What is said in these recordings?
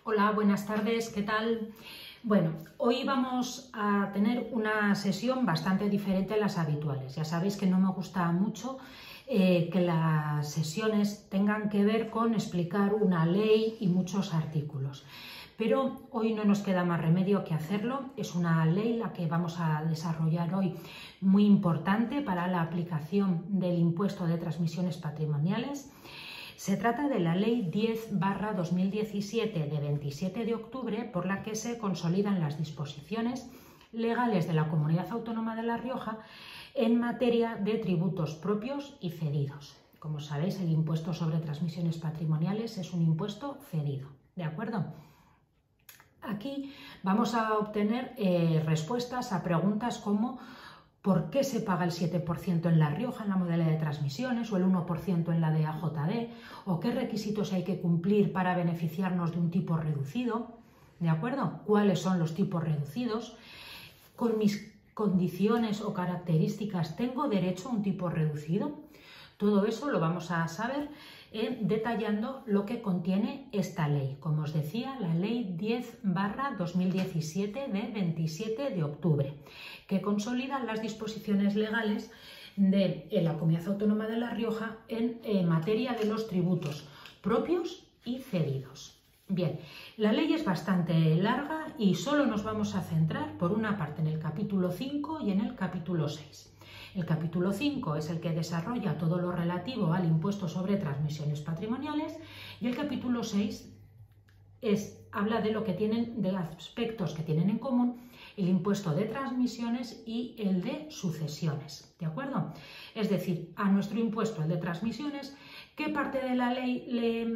Hola, buenas tardes, ¿qué tal? Bueno, hoy vamos a tener una sesión bastante diferente a las habituales. Ya sabéis que no me gusta mucho que las sesiones tengan que ver con explicar una ley y muchos artículos. Pero hoy no nos queda más remedio que hacerlo. Es una ley la que vamos a desarrollar hoy muy importante para la aplicación del impuesto de transmisiones patrimoniales. Se trata de la Ley 10/2017 de 27 de octubre por la que se consolidan las disposiciones legales de la Comunidad Autónoma de La Rioja en materia de tributos propios y cedidos. Como sabéis, el impuesto sobre transmisiones patrimoniales es un impuesto cedido, ¿de acuerdo? Aquí vamos a obtener respuestas a preguntas como ¿por qué se paga el 7% en La Rioja en la modalidad de transmisiones o el 1% en la de AJD? ¿O qué requisitos hay que cumplir para beneficiarnos de un tipo reducido? ¿De acuerdo? ¿Cuáles son los tipos reducidos? ¿Con mis condiciones o características tengo derecho a un tipo reducido? Todo eso lo vamos a saber detallando lo que contiene esta ley. Como os decía, la Ley 10/2017 de 27 de octubre, que consolida las disposiciones legales de la Comunidad Autónoma de La Rioja en materia de los tributos propios y cedidos. Bien, la ley es bastante larga y solo nos vamos a centrar por una parte en el capítulo 5 y en el capítulo 6. El capítulo 5 es el que desarrolla todo lo relativo al impuesto sobre transmisiones patrimoniales y el capítulo 6 habla de aspectos que tienen en común el impuesto de transmisiones y el de sucesiones, ¿de acuerdo? Es decir, a nuestro impuesto, el de transmisiones, ¿qué parte de la ley le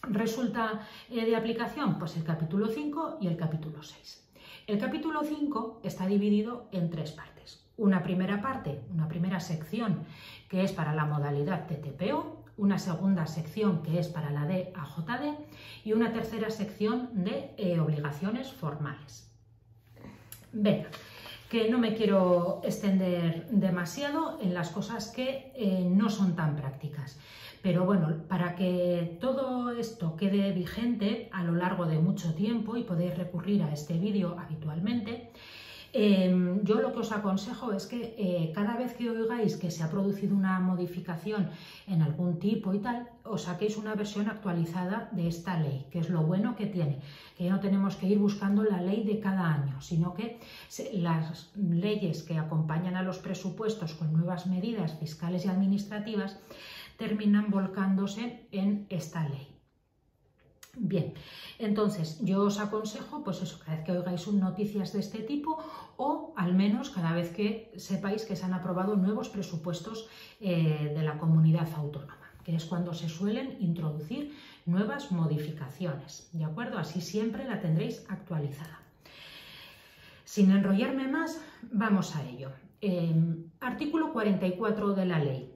resulta de aplicación? Pues el capítulo 5 y el capítulo 6. El capítulo 5 está dividido en tres partes. Una primera parte, una primera sección que es para la modalidad de TPO, una segunda sección que es para la de AJD y una tercera sección de obligaciones formales. Venga, que no me quiero extender demasiado en las cosas que no son tan prácticas. Pero bueno, para que todo esto quede vigente a lo largo de mucho tiempo y podéis recurrir a este vídeo habitualmente, yo lo que os aconsejo es que cada vez que oigáis que se ha producido una modificación en algún tipo y tal, os saquéis una versión actualizada de esta ley, que es lo bueno que tiene, que ya no tenemos que ir buscando la ley de cada año, sino que las leyes que acompañan a los presupuestos con nuevas medidas fiscales y administrativas terminan volcándose en esta ley. Bien, entonces yo os aconsejo, pues eso, cada vez que oigáis noticias de este tipo o al menos cada vez que sepáis que se han aprobado nuevos presupuestos de la comunidad autónoma, que es cuando se suelen introducir nuevas modificaciones, ¿de acuerdo? Así siempre la tendréis actualizada. Sin enrollarme más, vamos a ello. Artículo 44 de la ley.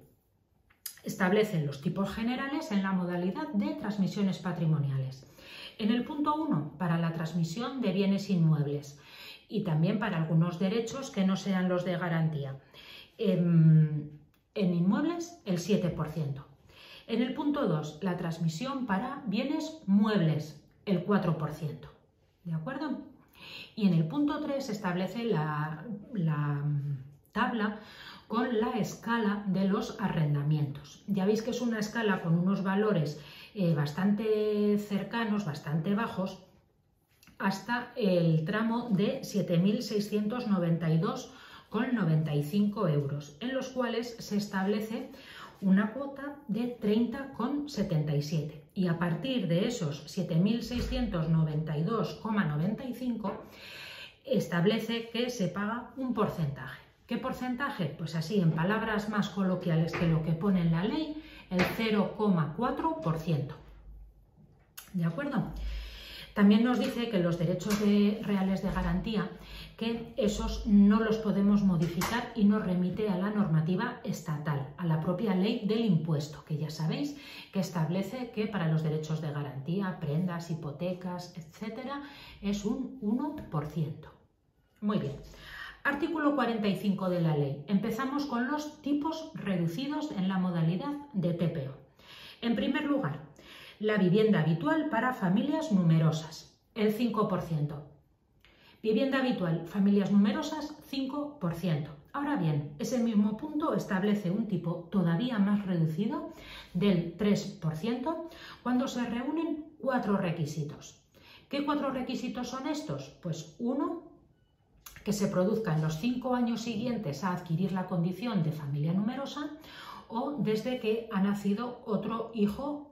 Establecen los tipos generales en la modalidad de transmisiones patrimoniales. En el punto 1, para la transmisión de bienes inmuebles y también para algunos derechos que no sean los de garantía. En inmuebles, el 7%. En el punto 2, la transmisión para bienes muebles, el 4%. ¿De acuerdo? Y en el punto 3 se establece la tabla con la escala de los arrendamientos. Ya veis que es una escala con unos valores bastante cercanos, bastante bajos, hasta el tramo de 7.692,95 euros, en los cuales se establece una cuota de 30,77 y a partir de esos 7.692,95 establece que se paga un porcentaje. ¿Qué porcentaje? Pues así, en palabras más coloquiales que lo que pone en la ley, el 0,4%. ¿De acuerdo? También nos dice que los derechos reales de garantía, que esos no los podemos modificar y nos remite a la normativa estatal, a la propia ley del impuesto, que ya sabéis que establece que para los derechos de garantía, prendas, hipotecas, etcétera, es un 1%. Muy bien. Artículo 45 de la ley. Empezamos con los tipos reducidos en la modalidad de TPO. En primer lugar, La vivienda habitual para familias numerosas, el 5%. Vivienda habitual, familias numerosas, 5%. Ahora bien, ese mismo punto establece un tipo todavía más reducido del 3% cuando se reúnen 4 requisitos. ¿Qué 4 requisitos son estos? Pues uno, que se produzca en los 5 años siguientes a adquirir la condición de familia numerosa o desde que ha nacido otro hijo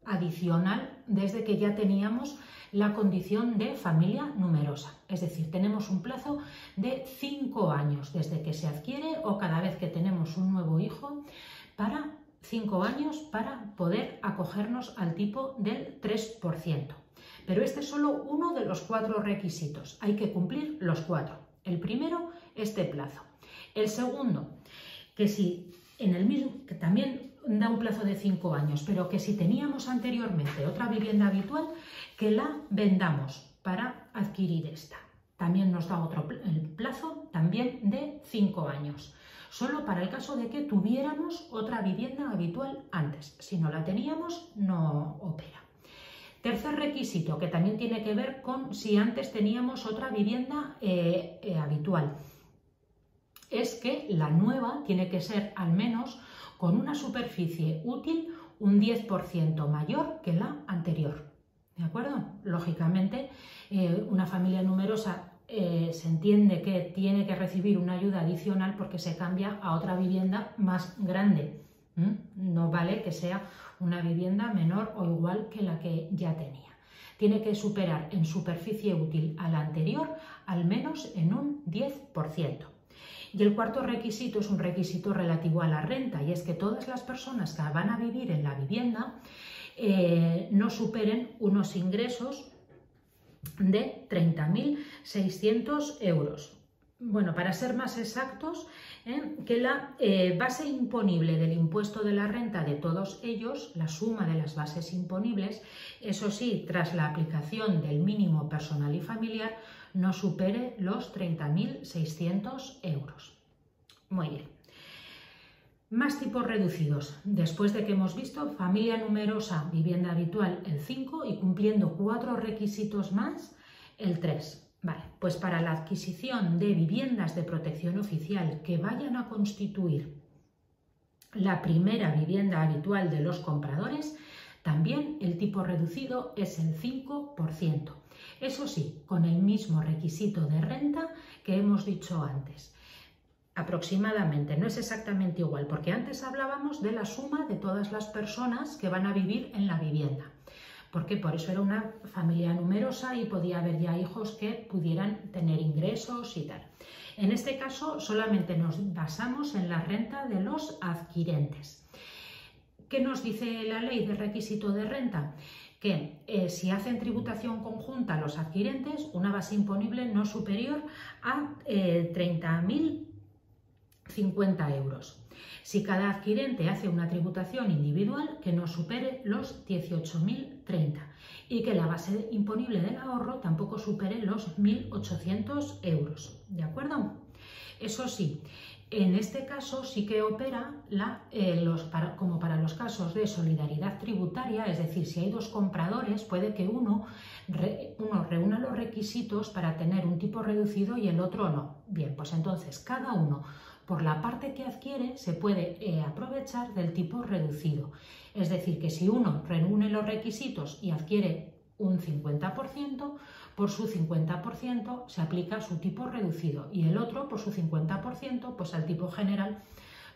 adicional, desde que ya teníamos la condición de familia numerosa. Es decir, tenemos un plazo de 5 años desde que se adquiere o cada vez que tenemos un nuevo hijo para 5 años para poder acogernos al tipo del 3%. Pero este es solo uno de los 4 requisitos. Hay que cumplir los 4. El primero, este plazo. El segundo, que si en el mismo, que también da un plazo de 5 años, pero que si teníamos anteriormente otra vivienda habitual, que la vendamos para adquirir esta. También nos da otro plazo también de 5 años. Solo para el caso de que tuviéramos otra vivienda habitual antes. Si no la teníamos, no opera. Tercer requisito, que también tiene que ver con si antes teníamos otra vivienda habitual, es que la nueva tiene que ser al menos con una superficie útil un 10% mayor que la anterior. ¿De acuerdo? Lógicamente, una familia numerosa se entiende que tiene que recibir una ayuda adicional porque se cambia a otra vivienda más grande. No vale que sea una vivienda menor o igual que la que ya tenía. Tiene que superar en superficie útil a la anterior al menos en un 10%. Y el cuarto requisito es un requisito relativo a la renta, y es que todas las personas que van a vivir en la vivienda no superen unos ingresos de 30.600 euros. Bueno, para ser más exactos, que la base imponible del impuesto de la renta de todos ellos, la suma de las bases imponibles, eso sí, tras la aplicación del mínimo personal y familiar, no supere los 30.600 euros. Muy bien. Más tipos reducidos. Después de que hemos visto familia numerosa, vivienda habitual, el 5, y cumpliendo 4 requisitos más, el 3. Vale, pues para la adquisición de viviendas de protección oficial que vayan a constituir la primera vivienda habitual de los compradores, también el tipo reducido es el 5%. Eso sí, con el mismo requisito de renta que hemos dicho antes. Aproximadamente, no es exactamente igual, porque antes hablábamos de la suma de todas las personas que van a vivir en la vivienda. Porque por eso era una familia numerosa y podía haber ya hijos que pudieran tener ingresos y tal. En este caso solamente nos basamos en la renta de los adquirentes. ¿Qué nos dice la ley de requisito de renta? Que si hacen tributación conjunta los adquirentes, una base imponible no superior a 30.050 euros. Si cada adquirente hace una tributación individual que no supere los 18.030 y que la base imponible del ahorro tampoco supere los 1.800 euros. ¿De acuerdo? Eso sí, en este caso sí que opera como para los casos de solidaridad tributaria, es decir, si hay dos compradores, puede que uno reúna los requisitos para tener un tipo reducido y el otro no. Bien, pues entonces cada uno, por la parte que adquiere, se puede aprovechar del tipo reducido. Es decir, que si uno reúne los requisitos y adquiere un 50%, por su 50% se aplica su tipo reducido y el otro por su 50% pues al tipo general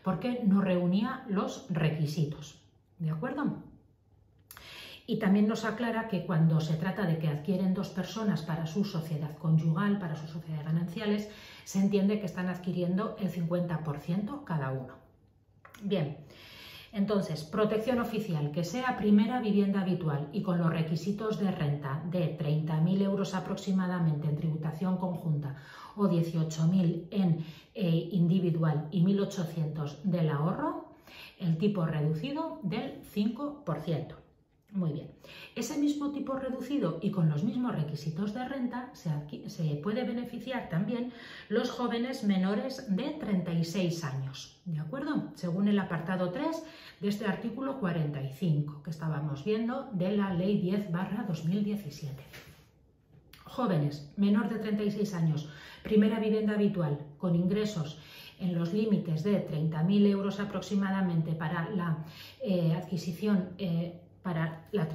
porque no reunía los requisitos. ¿De acuerdo? Y también nos aclara que cuando se trata de que adquieren dos personas para su sociedad conyugal, para sus sociedades gananciales, se entiende que están adquiriendo el 50% cada uno. Bien, entonces, protección oficial, que sea primera vivienda habitual y con los requisitos de renta de 30.000 euros aproximadamente en tributación conjunta o 18.000 en individual y 1.800 del ahorro, el tipo reducido del 5%. Muy bien. Ese mismo tipo reducido y con los mismos requisitos de renta se puede beneficiar también los jóvenes menores de 36 años, ¿de acuerdo? Según el apartado 3 de este artículo 45 que estábamos viendo de la Ley 10/2017. Jóvenes menor de 36 años, primera vivienda habitual, con ingresos en los límites de 30.000 euros aproximadamente para la adquisición para la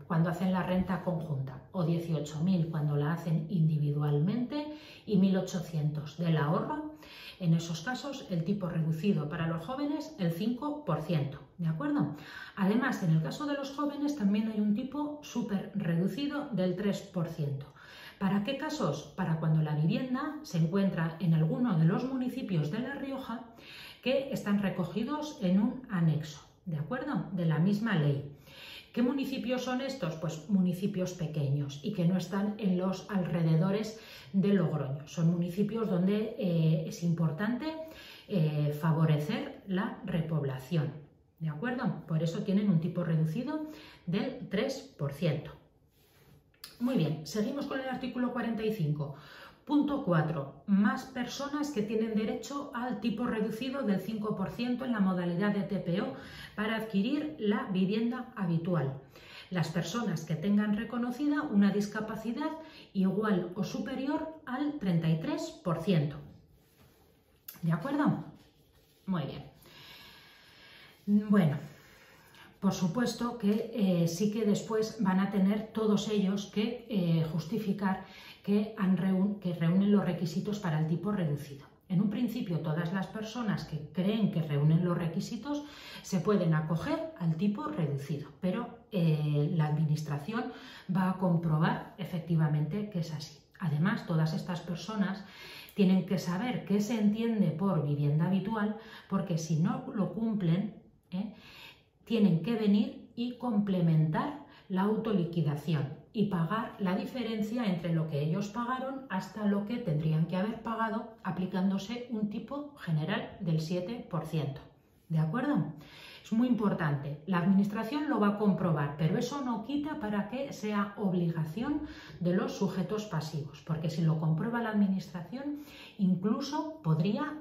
cuando hacen la renta conjunta, o 18.000 cuando la hacen individualmente y 1.800 del ahorro. En esos casos, el tipo reducido para los jóvenes, el 5%, ¿de acuerdo? Además, en el caso de los jóvenes también hay un tipo súper reducido del 3%. ¿Para qué casos? Para cuando la vivienda se encuentra en alguno de los municipios de La Rioja que están recogidos en un anexo, ¿de acuerdo? De la misma ley. ¿Qué municipios son estos? Pues municipios pequeños y que no están en los alrededores de Logroño. Son municipios donde es importante favorecer la repoblación, ¿de acuerdo? Por eso tienen un tipo reducido del 3%. Muy bien, seguimos con el artículo 45. Punto 4. Más personas que tienen derecho al tipo reducido del 5% en la modalidad de TPO para adquirir la vivienda habitual. Las personas que tengan reconocida una discapacidad igual o superior al 33%. ¿De acuerdo? Muy bien. Bueno, por supuesto que sí que después van a tener todos ellos que justificar que reúnen los requisitos para el tipo reducido. En un principio, todas las personas que creen que reúnen los requisitos se pueden acoger al tipo reducido, pero la Administración va a comprobar efectivamente que es así. Además, todas estas personas tienen que saber qué se entiende por vivienda habitual, porque si no lo cumplen, tienen que venir y complementar la autoliquidación y pagar la diferencia entre lo que ellos pagaron hasta lo que tendrían que haber pagado aplicándose un tipo general del 7%. ¿De acuerdo? Es muy importante. La Administración lo va a comprobar, pero eso no quita para que sea obligación de los sujetos pasivos, porque si lo comprueba la Administración, incluso podría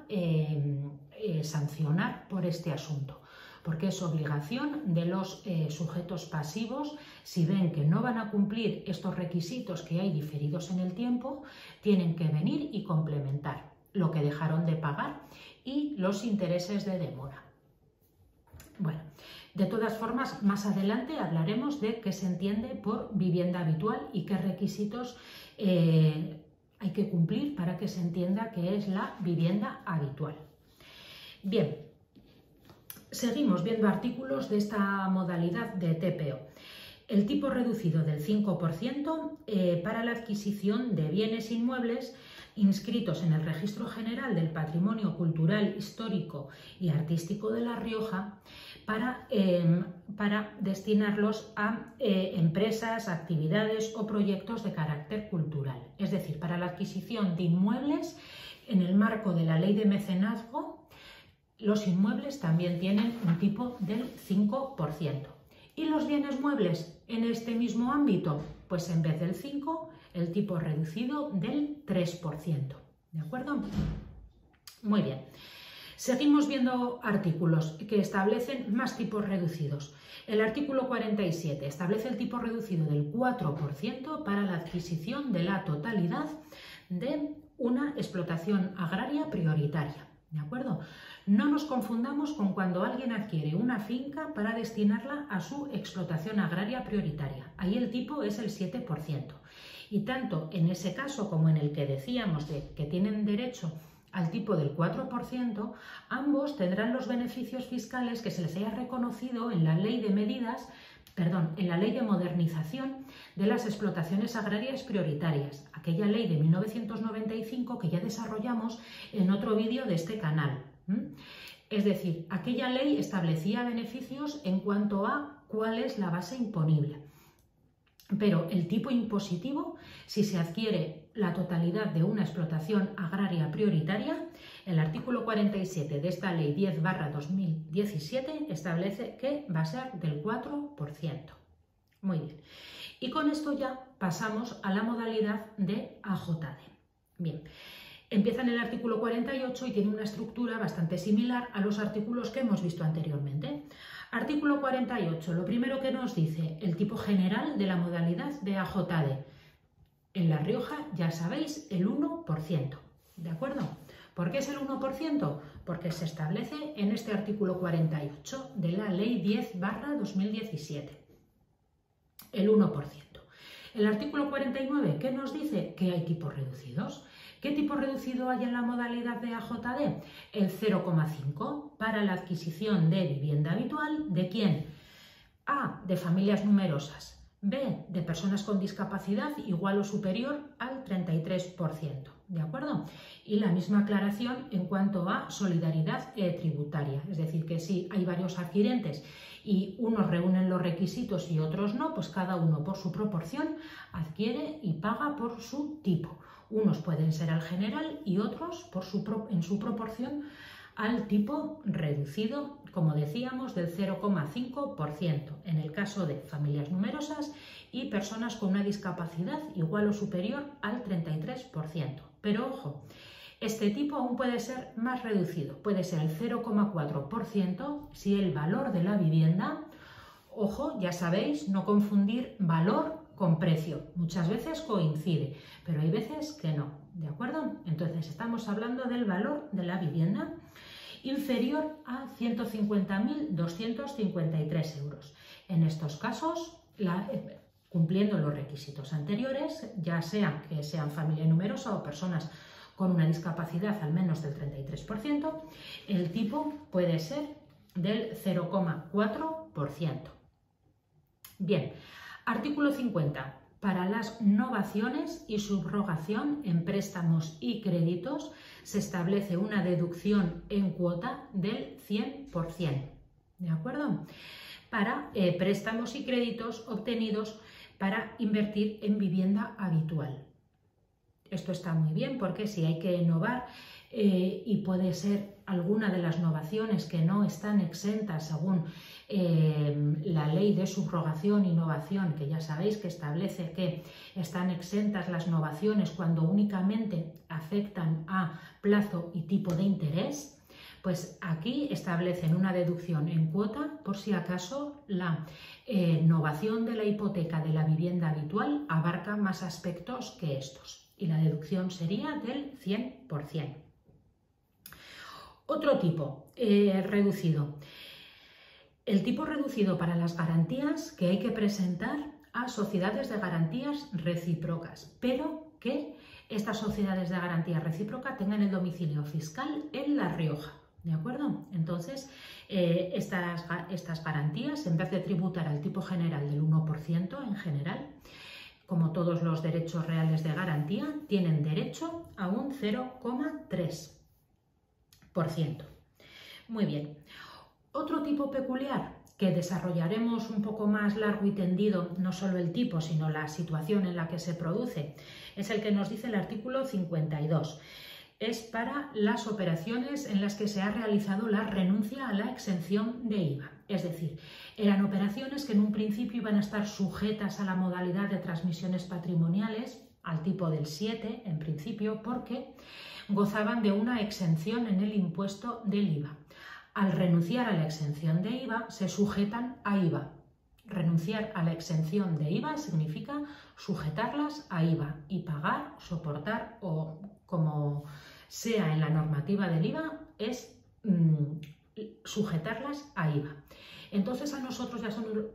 sancionar por este asunto, porque es obligación de los sujetos pasivos. Si ven que no van a cumplir estos requisitos que hay diferidos en el tiempo, tienen que venir y complementar lo que dejaron de pagar y los intereses de demora. Bueno, de todas formas, más adelante hablaremos de qué se entiende por vivienda habitual y qué requisitos hay que cumplir para que se entienda qué es la vivienda habitual. Bien. Seguimos viendo artículos de esta modalidad de TPO. El tipo reducido del 5% para la adquisición de bienes inmuebles inscritos en el Registro General del Patrimonio Cultural, Histórico y Artístico de La Rioja para destinarlos a empresas, actividades o proyectos de carácter cultural. Es decir, para la adquisición de inmuebles en el marco de la Ley de Mecenazgo. Los inmuebles también tienen un tipo del 5%. ¿Y los bienes muebles en este mismo ámbito? Pues en vez del 5, el tipo reducido del 3%. ¿De acuerdo? Muy bien. Seguimos viendo artículos que establecen más tipos reducidos. El artículo 47 establece el tipo reducido del 4% para la adquisición de la totalidad de una explotación agraria prioritaria. ¿De acuerdo? No nos confundamos con cuando alguien adquiere una finca para destinarla a su explotación agraria prioritaria. Ahí el tipo es el 7%. Y tanto en ese caso como en el que decíamos de que tienen derecho al tipo del 4%, ambos tendrán los beneficios fiscales que se les haya reconocido en la Ley de en la Ley de Modernización de las Explotaciones Agrarias Prioritarias, aquella ley de 1995 que ya desarrollamos en otro vídeo de este canal. Es decir, aquella ley establecía beneficios en cuanto a cuál es la base imponible. Pero el tipo impositivo, si se adquiere la totalidad de una explotación agraria prioritaria, el artículo 47 de esta ley 10/2017 establece que va a ser del 4%. Muy bien. Y con esto ya pasamos a la modalidad de AJD. Bien. Empieza en el artículo 48 y tiene una estructura bastante similar a los artículos que hemos visto anteriormente. Artículo 48, lo primero que nos dice, el tipo general de la modalidad de AJD. En La Rioja, ya sabéis, el 1%, ¿de acuerdo? ¿Por qué es el 1%? Porque se establece en este artículo 48 de la Ley 10/2017, el 1%. El artículo 49, ¿qué nos dice? Que hay tipos reducidos. ¿Qué tipo reducido hay en la modalidad de AJD? El 0,5 para la adquisición de vivienda habitual. ¿De quién? A, de familias numerosas. B, de personas con discapacidad igual o superior al 33%. ¿De acuerdo? Y la misma aclaración en cuanto a solidaridad tributaria. Es decir, que si hay varios adquirentes y unos reúnen los requisitos y otros no, pues cada uno por su proporción adquiere y paga por su tipo. Unos pueden ser al general y otros en su proporción al tipo reducido, como decíamos, del 0,5% en el caso de familias numerosas y personas con una discapacidad igual o superior al 33%. Pero ojo, este tipo aún puede ser más reducido, puede ser el 0,4% si el valor de la vivienda, ojo, ya sabéis, no confundir valor con precio. Muchas veces coincide, pero hay veces que no, ¿de acuerdo? Entonces estamos hablando del valor de la vivienda inferior a 150.253 euros. En estos casos, cumpliendo los requisitos anteriores, ya sea que sean familia numerosa o personas con una discapacidad al menos del 33%, el tipo puede ser del 0,4%. Bien. Artículo 50. Para las novaciones y subrogación en préstamos y créditos se establece una deducción en cuota del 100%. ¿De acuerdo? Para préstamos y créditos obtenidos para invertir en vivienda habitual. Esto está muy bien porque si hay que innovar y puede ser alguna de las novaciones que no están exentas según la ley de subrogación e innovación, que ya sabéis que establece que están exentas las novaciones cuando únicamente afectan a plazo y tipo de interés, pues aquí establecen una deducción en cuota por si acaso la novación de la hipoteca de la vivienda habitual abarca más aspectos que estos y la deducción sería del 100%. Otro tipo reducido. El tipo reducido para las garantías que hay que presentar a sociedades de garantías recíprocas, pero que estas sociedades de garantía recíproca tengan el domicilio fiscal en La Rioja, ¿de acuerdo? Entonces, estas garantías, en vez de tributar al tipo general del 1% en general, como todos los derechos reales de garantía, tienen derecho a un 0,3%. Muy bien. Otro tipo peculiar que desarrollaremos un poco más largo y tendido, no solo el tipo, sino la situación en la que se produce, es el que nos dice el artículo 52. Es para las operaciones en las que se ha realizado la renuncia a la exención de IVA. Es decir, eran operaciones que en un principio iban a estar sujetas a la modalidad de transmisiones patrimoniales, al tipo del 7 en principio, porque gozaban de una exención en el impuesto del IVA. Al renunciar a la exención de IVA, se sujetan a IVA. Renunciar a la exención de IVA significa sujetarlas a IVA y pagar, soportar o como sea en la normativa del IVA, es sujetarlas a IVA. Entonces a nosotros ya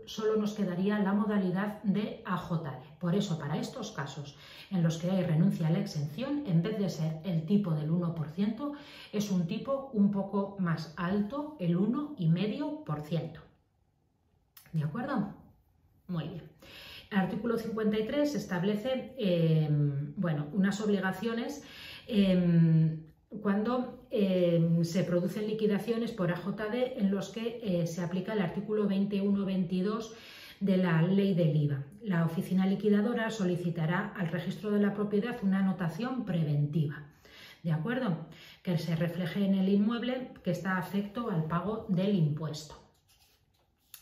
solo nos quedaría la modalidad de AJD. Por eso, para estos casos en los que hay renuncia a la exención, en vez de ser el tipo del 1%, es un tipo un poco más alto, el 1,5%. ¿De acuerdo? Muy bien. El artículo 53 establece unas obligaciones cuando se producen liquidaciones por AJD en los que se aplica el artículo 21-22 de la ley del IVA. la oficina liquidadora solicitará al registro de la propiedad una anotación preventiva, ¿de acuerdo? Que se refleje en el inmueble que está afecto al pago del impuesto.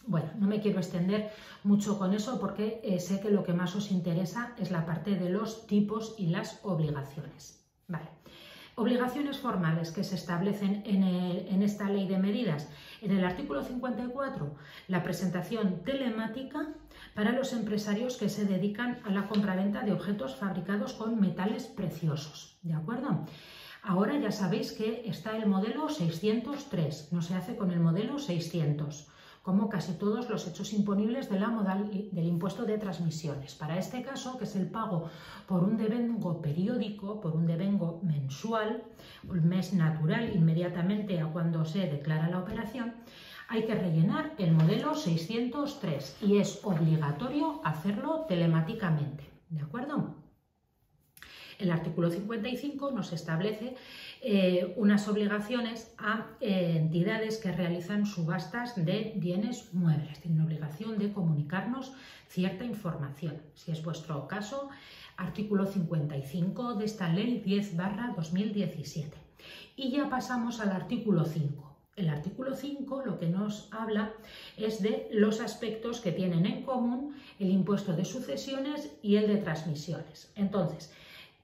Bueno, no me quiero extender mucho con eso porque sé que lo que más os interesa es la parte de los tipos y las obligaciones. Vale. Obligaciones formales que se establecen en esta ley de medidas. En el artículo 54, la presentación telemática para los empresarios que se dedican a la compraventa de objetos fabricados con metales preciosos, ¿de acuerdo? Ahora ya sabéis que está el modelo 603, no se hace con el modelo 600. Como casi todos los hechos imponibles de la modal del impuesto de transmisiones. Para este caso, que es el pago por un devengo periódico, por un devengo mensual, el mes natural inmediatamente a cuando se declara la operación, hay que rellenar el modelo 603 y es obligatorio hacerlo telemáticamente, ¿de acuerdo? El artículo 55 nos establece unas obligaciones a entidades que realizan subastas de bienes muebles. Tienen obligación de comunicarnos cierta información. Si es vuestro caso, artículo 55 de esta ley 10/2017. Y ya pasamos al artículo 5. El artículo 5 lo que nos habla es de los aspectos que tienen en común el impuesto de sucesiones y el de transmisiones. Entonces,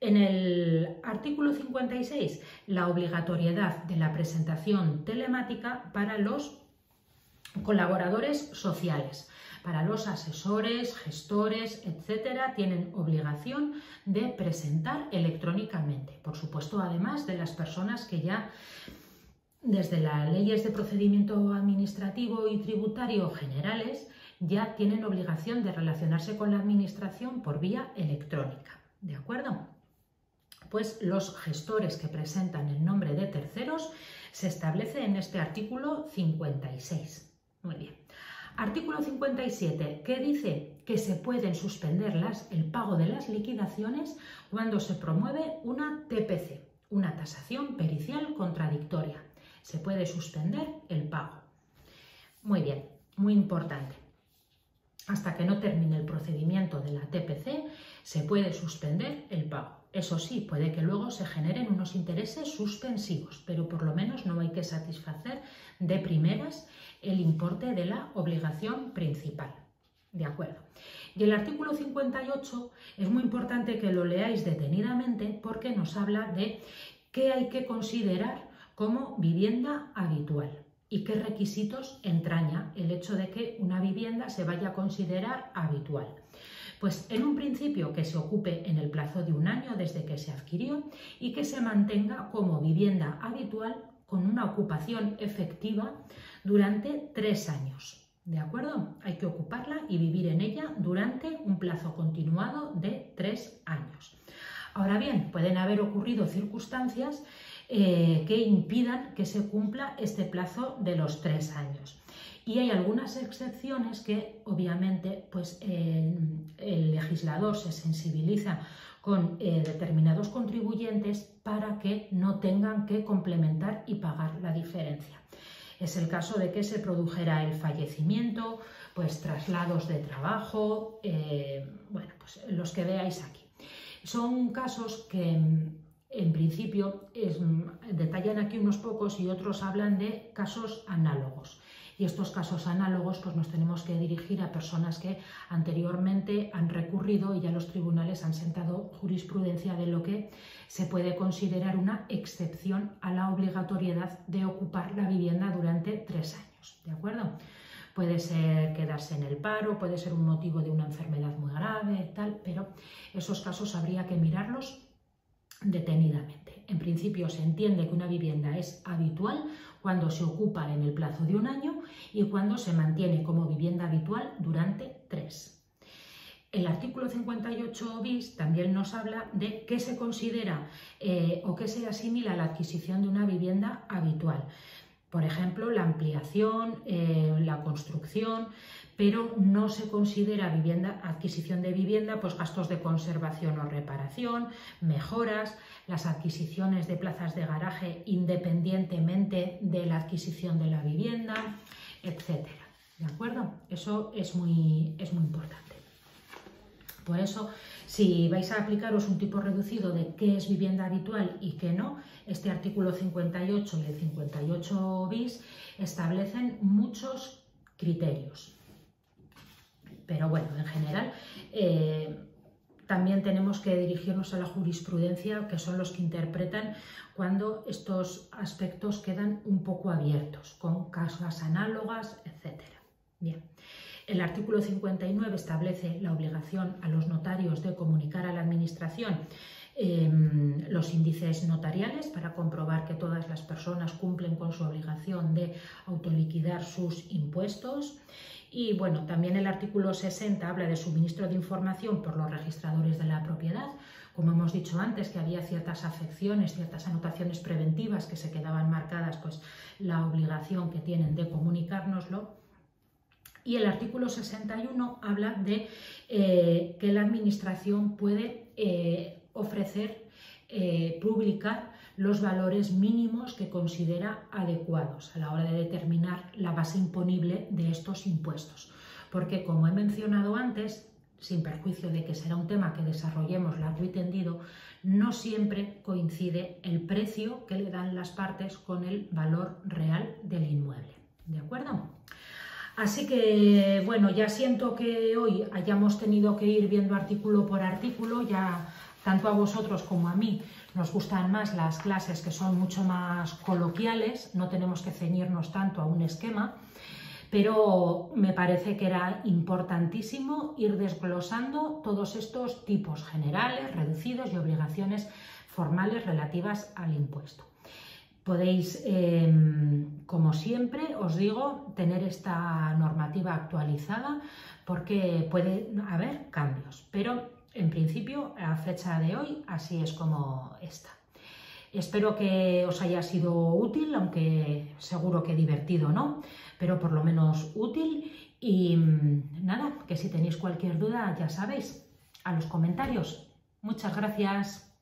en el artículo 56, la obligatoriedad de la presentación telemática para los colaboradores sociales, para los asesores, gestores, etcétera, tienen obligación de presentar electrónicamente. Por supuesto, además de las personas que ya desde las leyes de procedimiento administrativo y tributario generales ya tienen obligación de relacionarse con la administración por vía electrónica, ¿de acuerdo? Pues los gestores que presentan el nombre de terceros se establece en este artículo 56. Muy bien. Artículo 57, que dice que se pueden suspender el pago de las liquidaciones cuando se promueve una TPC, una tasación pericial contradictoria. Se puede suspender el pago. Muy bien, muy importante. Hasta que no termine el procedimiento de la TPC, se puede suspender el pago. Eso sí, puede que luego se generen unos intereses suspensivos, pero por lo menos no hay que satisfacer de primeras el importe de la obligación principal. ¿De acuerdo? Y el artículo 58 es muy importante que lo leáis detenidamente porque nos habla de qué hay que considerar como vivienda habitual y qué requisitos entraña el hecho de que una vivienda se vaya a considerar habitual. Pues en un principio que se ocupe en el plazo de un año desde que se adquirió y que se mantenga como vivienda habitual con una ocupación efectiva durante 3 años. ¿De acuerdo? Hay que ocuparla y vivir en ella durante un plazo continuado de 3 años. Ahora bien, pueden haber ocurrido circunstancias que impidan que se cumpla este plazo de los 3 años. Y hay algunas excepciones que obviamente pues, el legislador se sensibiliza con determinados contribuyentes para que no tengan que complementar y pagar la diferencia. Es el caso de que se produjera el fallecimiento, pues traslados de trabajo, bueno, pues los que veáis aquí. Son casos que en principio detallan aquí unos pocos y otros hablan de casos análogos. Y estos casos análogos pues nos tenemos que dirigir a personas que anteriormente han recurrido y ya los tribunales han sentado jurisprudencia de lo que se puede considerar una excepción a la obligatoriedad de ocupar la vivienda durante 3 años. ¿De acuerdo? Puede ser quedarse en el paro, puede ser un motivo de una enfermedad muy grave, tal, pero esos casos habría que mirarlos detenidamente. En principio se entiende que una vivienda es habitual cuando se ocupa en el plazo de un año y cuando se mantiene como vivienda habitual durante 3. El artículo 58 bis también nos habla de qué se considera o qué se asimila a la adquisición de una vivienda habitual. Por ejemplo, la ampliación, la construcción, pero no se considera adquisición de vivienda, pues gastos de conservación o reparación, mejoras, las adquisiciones de plazas de garaje independientemente de la adquisición de la vivienda, etc. ¿De acuerdo? Eso es muy importante. Por eso, si vais a aplicaros un tipo reducido de qué es vivienda habitual y qué no, este artículo 58 y el 58 bis establecen muchos criterios. Pero bueno, en general, también tenemos que dirigirnos a la jurisprudencia, que son los que interpretan cuando estos aspectos quedan un poco abiertos, con causas análogas, etc. Bien. El artículo 59 establece la obligación a los notarios de comunicar a la Administración los índices notariales para comprobar que todas las personas cumplen con su obligación de autoliquidar sus impuestos. Y bueno, también el artículo 60 habla de suministro de información por los registradores de la propiedad. Como hemos dicho antes, que había ciertas afecciones, ciertas anotaciones preventivas que se quedaban marcadas, pues la obligación que tienen de comunicárnoslo. Y el artículo 61 habla de que la Administración puede ofrecer, publicar los valores mínimos que considera adecuados a la hora de determinar la base imponible de estos impuestos. Porque, como he mencionado antes, sin perjuicio de que será un tema que desarrollemos largo y tendido, no siempre coincide el precio que le dan las partes con el valor real del inmueble. ¿De acuerdo? Así que, bueno, ya siento que hoy hayamos tenido que ir viendo artículo por artículo, ya tanto a vosotros como a mí nos gustan más las clases que son mucho más coloquiales, no tenemos que ceñirnos tanto a un esquema, pero me parece que era importantísimo ir desglosando todos estos tipos generales, reducidos y obligaciones formales relativas al impuesto. Podéis, como siempre, os digo, tener esta normativa actualizada porque puede haber cambios, pero en principio, a fecha de hoy, así es como está. Espero que os haya sido útil, aunque seguro que divertido no, pero por lo menos útil. Y nada, que si tenéis cualquier duda, ya sabéis, a los comentarios. Muchas gracias.